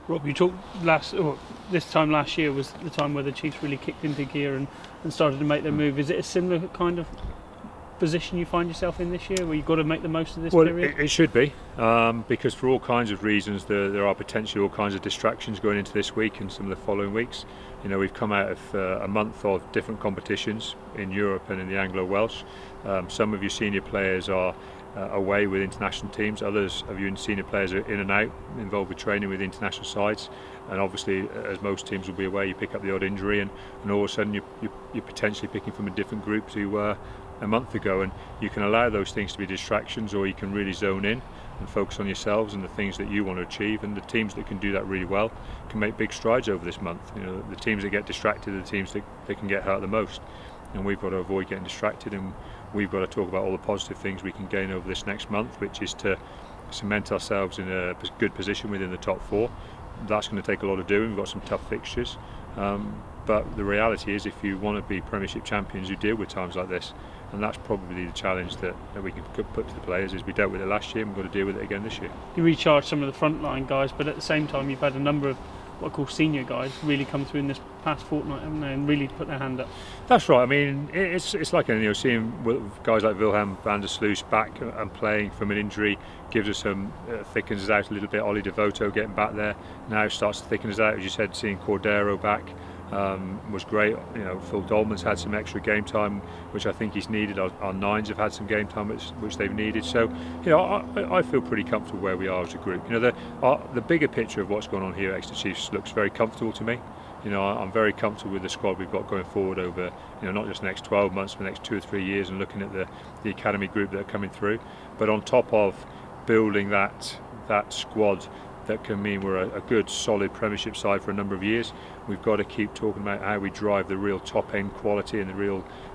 Rob, you talked this time last year was the time where the Chiefs really kicked into gear and started to make their move. Is it a similar kind of position you find yourself in this year, where you've got to make the most of this period? It should be, because for all kinds of reasons there are potentially all kinds of distractions going into this week and some of the following weeks. You know, we've come out of a month of different competitions in Europe and in the Anglo-Welsh. Some of your senior players are away with international teams, others of your senior players are in and out, involved with training with international sides, and obviously, as most teams will be aware, you pick up the odd injury and all of a sudden you're potentially picking from a different group to a month ago, and you can allow those things to be distractions, or you can really zone in and focus on yourselves and the things that you want to achieve. And the teams that can do that really well can make big strides over this month. You know, the teams that get distracted are the teams that can get hurt the most, and we've got to avoid getting distracted, and we've got to talk about all the positive things we can gain over this next month, which is to cement ourselves in a good position within the top four. That's going to take a lot of doing. We've got some tough fixtures, but the reality is, if you want to be Premiership champions, you deal with times like this, and that's probably the challenge that we can put to the players. Is we dealt with it last year, and we've got to deal with it again this year. You recharged some of the frontline guys, but at the same time you've had a number of what I call senior guys really come through in this past fortnight, haven't they, and really put their hand up. That's right. I mean, it's like, you know, seeing guys like Wilhelm van der Sluis back and playing from an injury gives us some thickens us out a little bit. Ollie Devoto getting back there now starts to thicken us out. As you said, seeing Cordero back was great. You know, Phil Dolman's had some extra game time, which I think he's needed. Our nines have had some game time which they've needed. So, you know, I feel pretty comfortable where we are as a group. You know, the bigger picture of what's going on here at Exeter Chiefs looks very comfortable to me. You know, I'm very comfortable with the squad we've got going forward over, you know, not just the next 12 months, but the next 2 or 3 years, and looking at the academy group that are coming through. But on top of building that squad that can mean we're a good solid Premiership side for a number of years, we've got to keep talking about how we drive the real top end quality and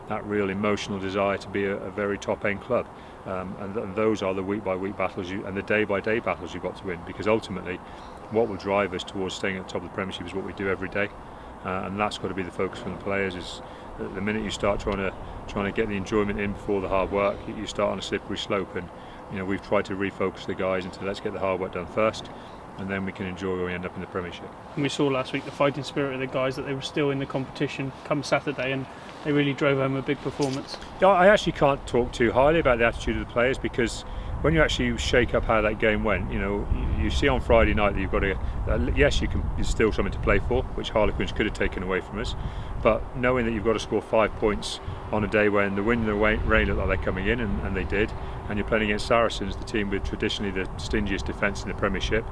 that real emotional desire to be a very top end club, and those are the week by week battles and the day by day battles you've got to win, because ultimately what will drive us towards staying at the top of the Premiership is what we do every day, and that's got to be the focus from the players. Is the minute you start trying to get the enjoyment in before the hard work, you start on a slippery slope. And you know, we've tried to refocus the guys into let's get the hard work done first, and then we can enjoy where we end up in the Premiership. And we saw last week the fighting spirit of the guys, that they were still in the competition come Saturday, and they really drove home a big performance. Yeah, I actually can't talk too highly about the attitude of the players, because when you actually shake up how that game went, you know, you see on Friday night that you've got to, yes, there's still something to play for, which Harlequins could have taken away from us, but knowing that you've got to score 5 points on a day when the wind and the rain look like they're coming in, and they did, and you're playing against Saracens, the team with traditionally the stingiest defence in the Premiership,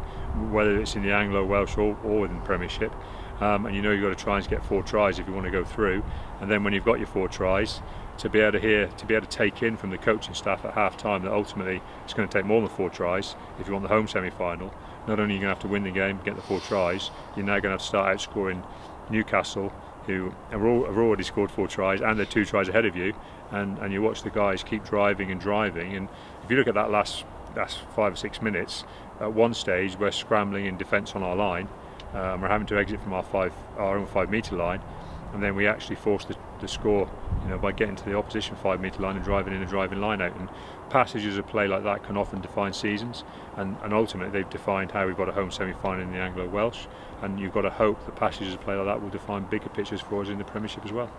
whether it's in the Anglo-Welsh or within the Premiership, and you know you've got to try and get 4 tries if you want to go through, and then when you've got your 4 tries, to be able to take in from the coaching staff at half time that ultimately it's going to take more than 4 tries if you want the home semi-final. Not only are you going to have to win the game, get the 4 tries, you're now going to have to start outscoring Newcastle, who have already scored 4 tries and they're 2 tries ahead of you, and you watch the guys keep driving, and if you look at that last 5 or 6 minutes, at one stage we're scrambling in defence on our line, we're having to exit from our own 5 metre line, and then we actually force the score, you know, by getting to the opposition 5 metre line and driving in and driving line out. And passages of play like that can often define seasons, and ultimately they've defined how we've got a home semi-final in the Anglo-Welsh, and you've got to hope that passages of play like that will define bigger pictures for us in the Premiership as well.